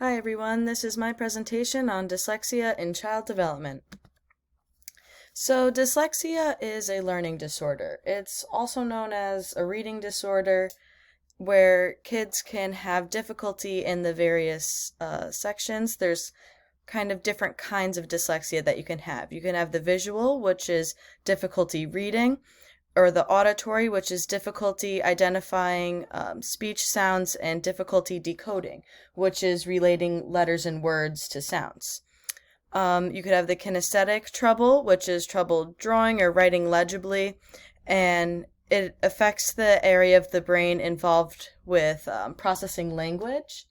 Hi everyone, this is my presentation on dyslexia in child development. So dyslexia is a learning disorder. It's also known as a reading disorder where kids can have difficulty in the various sections. There's kind of different kinds of dyslexia that you can have. You can have the visual, which is difficulty reading, or the auditory, which is difficulty identifying speech sounds, and difficulty decoding, which is relating letters and words to sounds. You could have the kinesthetic trouble, which is trouble drawing or writing legibly, and it affects the area of the brain involved with processing language.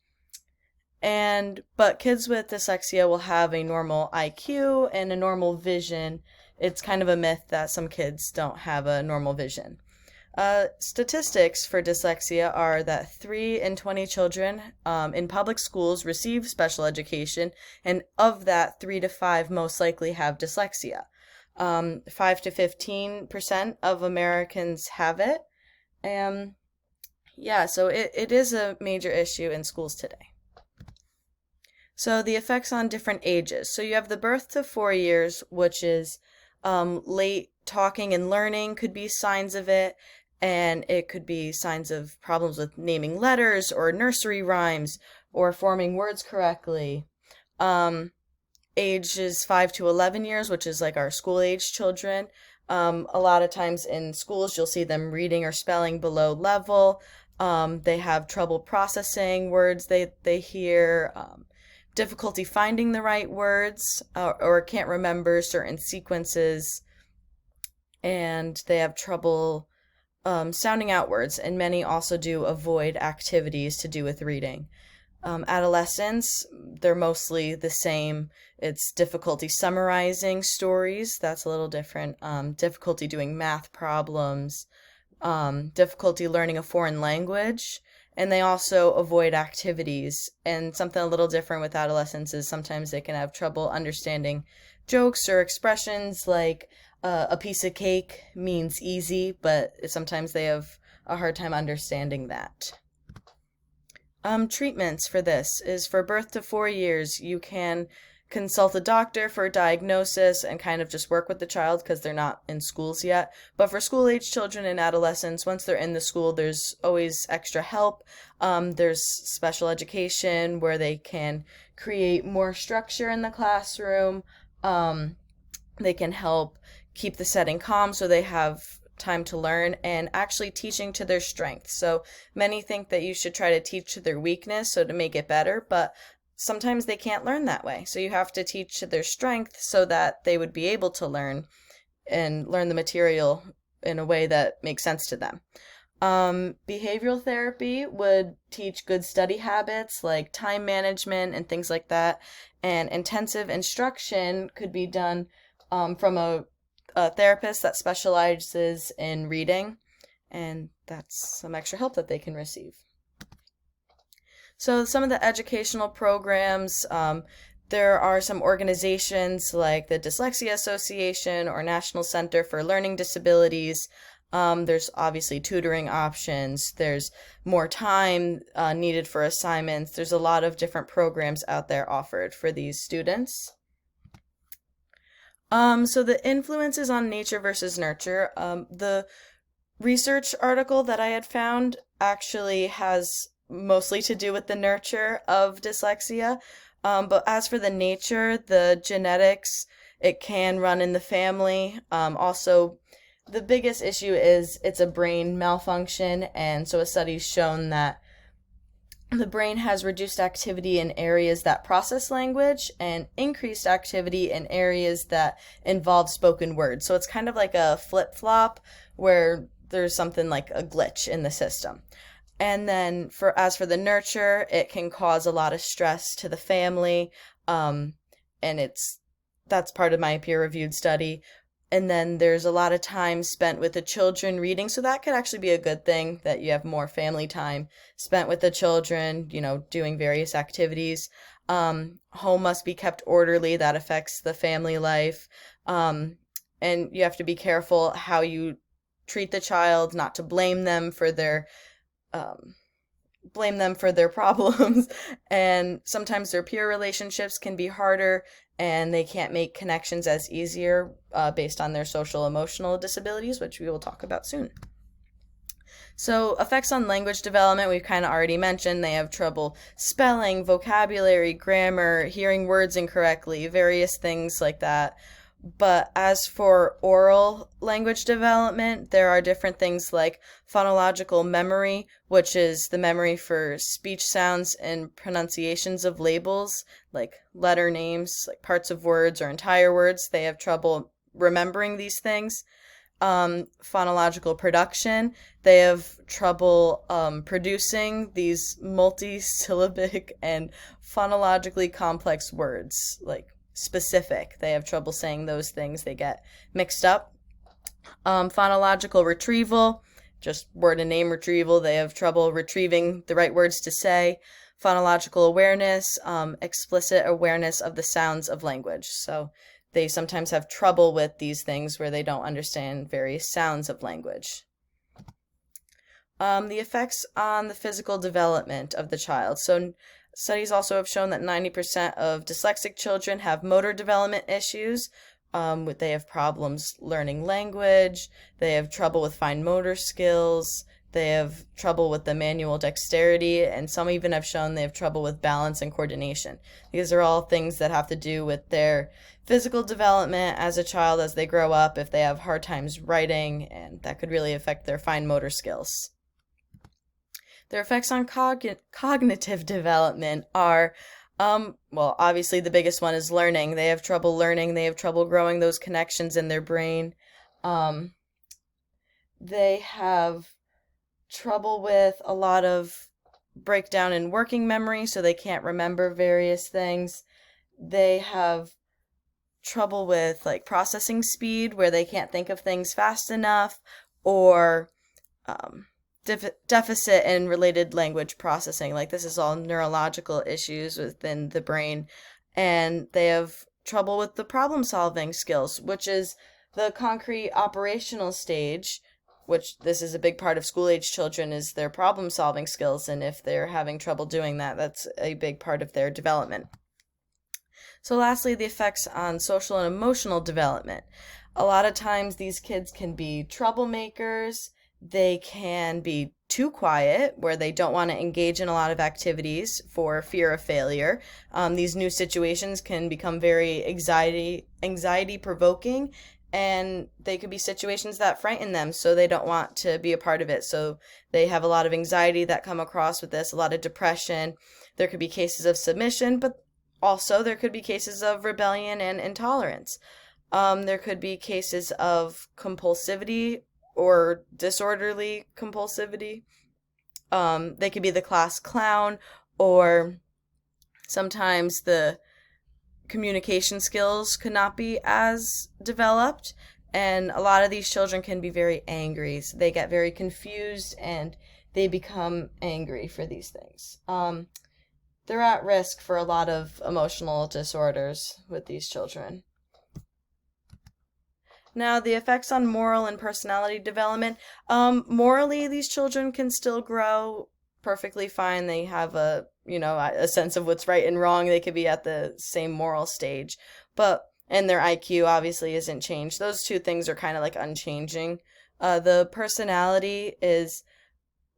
But kids with dyslexia will have a normal IQ and a normal vision. It's kind of a myth that some kids don't have a normal vision. Statistics for dyslexia are that 3 in 20 children in public schools receive special education, and of that, 3 to 5 most likely have dyslexia. 5 to 15% of Americans have it. So it is a major issue in schools today. So the effects on different ages. So you have the birth to 4 years, which is late talking and learning could be signs of it, and it could be signs of problems with naming letters or nursery rhymes or forming words correctly. Ages 5 to 11 years, which is like our school age children. A lot of times in schools, you'll see them reading or spelling below level. They have trouble processing words they hear, difficulty finding the right words, or can't remember certain sequences, and they have trouble sounding out words, and many also do avoid activities to do with reading. Adolescents, they're mostly the same. It's difficulty summarizing stories, that's a little different. Difficulty doing math problems, difficulty learning a foreign language, and they also avoid activities. And something a little different with adolescents is sometimes they can have trouble understanding jokes or expressions like a piece of cake means easy, but sometimes they have a hard time understanding that. Treatments for this is for birth to 4 years, you can consult a doctor for a diagnosis and kind of just work with the child because they're not in schools yet. But for school-age children and adolescents, once they're in the school, there's always extra help. There's special education where they can create more structure in the classroom. They can help keep the setting calm so they have time to learn, and actually teaching to their strengths. So many think that you should try to teach to their weakness so to make it better, but sometimes they can't learn that way. So you have to teach to their strength so that they would be able to learn and learn the material in a way that makes sense to them. Behavioral therapy would teach good study habits like time management and things like that. And intensive instruction could be done from a therapist that specializes in reading, and that's some extra help that they can receive. So some of the educational programs, there are some organizations like the Dyslexia Association or National Center for Learning Disabilities. There's obviously tutoring options. There's more time needed for assignments. There's a lot of different programs out there offered for these students. So the influences on nature versus nurture. The research article that I had found actually has mostly to do with the nurture of dyslexia. But as for the nature, the genetics, it can run in the family. Also, the biggest issue is it's a brain malfunction, and so a study's shown that the brain has reduced activity in areas that process language and increased activity in areas that involve spoken words. So it's kind of like a flip-flop where there's something like a glitch in the system. And then as for the nurture, it can cause a lot of stress to the family, and that's part of my peer-reviewed study. And then there's a lot of time spent with the children reading, so that could actually be a good thing, that you have more family time spent with the children, doing various activities. Home must be kept orderly, that affects the family life. And you have to be careful how you treat the child, not to blame them for their blame them for their problems. And sometimes their peer relationships can be harder and they can't make connections as easier based on their social emotional disabilities, which we will talk about soon. So effects on language development, we've kind of already mentioned. They have trouble spelling, vocabulary, grammar, hearing words incorrectly, various things like that. But as for oral language development, there are different things like phonological memory, which is the memory for speech sounds and pronunciations of labels, like letter names, like parts of words or entire words. They have trouble remembering these things. Phonological production, they have trouble producing these multisyllabic and phonologically complex words, like specific. They have trouble saying those things. They get mixed up. Phonological retrieval, just word and name retrieval. They have trouble retrieving the right words to say. Phonological awareness, explicit awareness of the sounds of language. So they sometimes have trouble with these things where they don't understand various sounds of language. The effects on the physical development of the child. So studies also have shown that 90% of dyslexic children have motor development issues. They have problems learning language. They have trouble with fine motor skills. They have trouble with the manual dexterity, and some even have shown they have trouble with balance and coordination. These are all things that have to do with their physical development as a child as they grow up, if they have hard times writing, and that could really affect their fine motor skills. Their effects on cognitive development are, well, obviously the biggest one is learning. They have trouble learning. They have trouble growing those connections in their brain. They have trouble with a lot of breakdown in working memory, so they can't remember various things. They have trouble with like processing speed, where they can't think of things fast enough, or deficit in related language processing. Like, this is all neurological issues within the brain. And they have trouble with the problem solving skills, which is the concrete operational stage, which this is a big part of school age children, is their problem solving skills. And if they're having trouble doing that, that's a big part of their development. So lastly, the effects on social and emotional development. A lot of times these kids can be troublemakers. They can be too quiet, where they don't want to engage in a lot of activities for fear of failure. These new situations can become very anxiety provoking, and they could be situations that frighten them, so they don't want to be a part of it. So they have a lot of anxiety that come across with this, a lot of depression. There could be cases of submission, but also there could be cases of rebellion and intolerance. There could be cases of compulsivity or disorderly compulsivity. They could be the class clown, or sometimes the communication skills could not be as developed. And a lot of these children can be very angry. So they get very confused and they become angry for these things. They're at risk for a lot of emotional disorders with these children. Now, the effects on moral and personality development. Morally, these children can still grow perfectly fine. They have a sense of what's right and wrong. They could be at the same moral stage. And their IQ obviously isn't changed. Those two things are kind of like unchanging. The personality is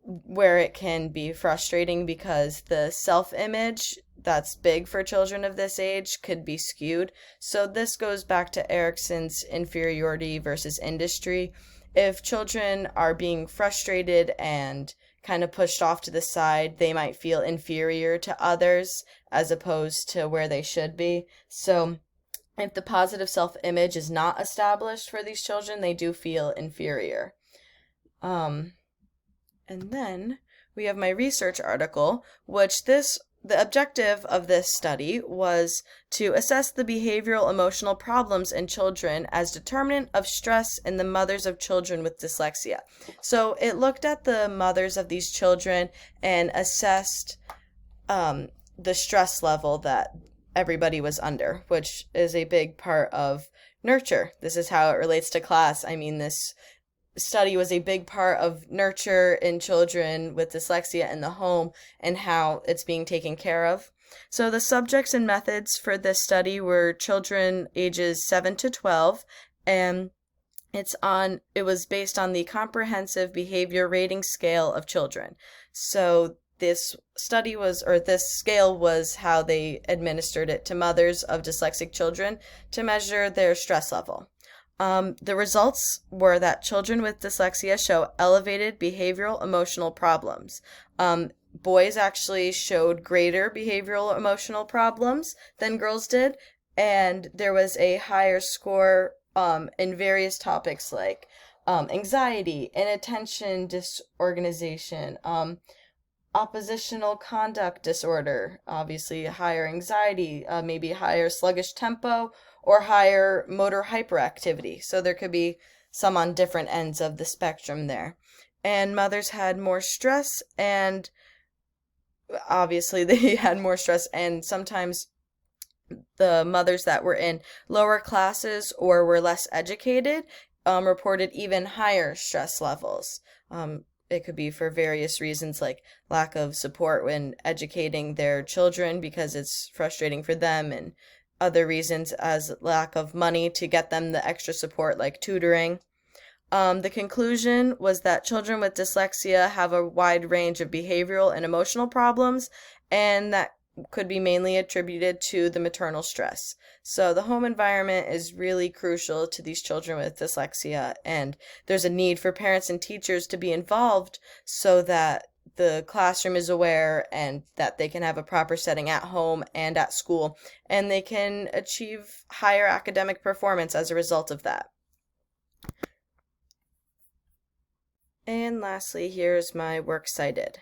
where it can be frustrating, because the self-image that's big for children of this age could be skewed. So this goes back to Erikson's inferiority versus industry. If children are being frustrated and kind of pushed off to the side, they might feel inferior to others as opposed to where they should be. So if the positive self-image is not established for these children, they do feel inferior. And then we have my research article, the objective of this study was to assess the behavioral emotional problems in children as determinant of stress in the mothers of children with dyslexia. So it looked at the mothers of these children and assessed the stress level that everybody was under, which is a big part of nurture. This is how it relates to class. I mean, this study was a big part of nurture in children with dyslexia in the home and how it's being taken care of. So the subjects and methods for this study were children ages 7 to 12, and it was based on the comprehensive behavior rating scale of children. So this scale was how they administered it to mothers of dyslexic children to measure their stress level. The results were that children with dyslexia show elevated behavioral emotional problems. Boys actually showed greater behavioral emotional problems than girls did, and there was a higher score in various topics like anxiety, inattention disorganization, oppositional conduct disorder, obviously higher anxiety, maybe higher sluggish tempo, or higher motor hyperactivity. So there could be some on different ends of the spectrum there. And mothers had more stress, and obviously they had more stress, and sometimes the mothers that were in lower classes or were less educated reported even higher stress levels. It could be for various reasons like lack of support when educating their children because it's frustrating for them, and other reasons as lack of money to get them the extra support like tutoring. The conclusion was that children with dyslexia have a wide range of behavioral and emotional problems, and that could be mainly attributed to the maternal stress. So the home environment is really crucial to these children with dyslexia, and there's a need for parents and teachers to be involved so that the classroom is aware and that they can have a proper setting at home and at school, and they can achieve higher academic performance as a result of that. And lastly, here's my works cited.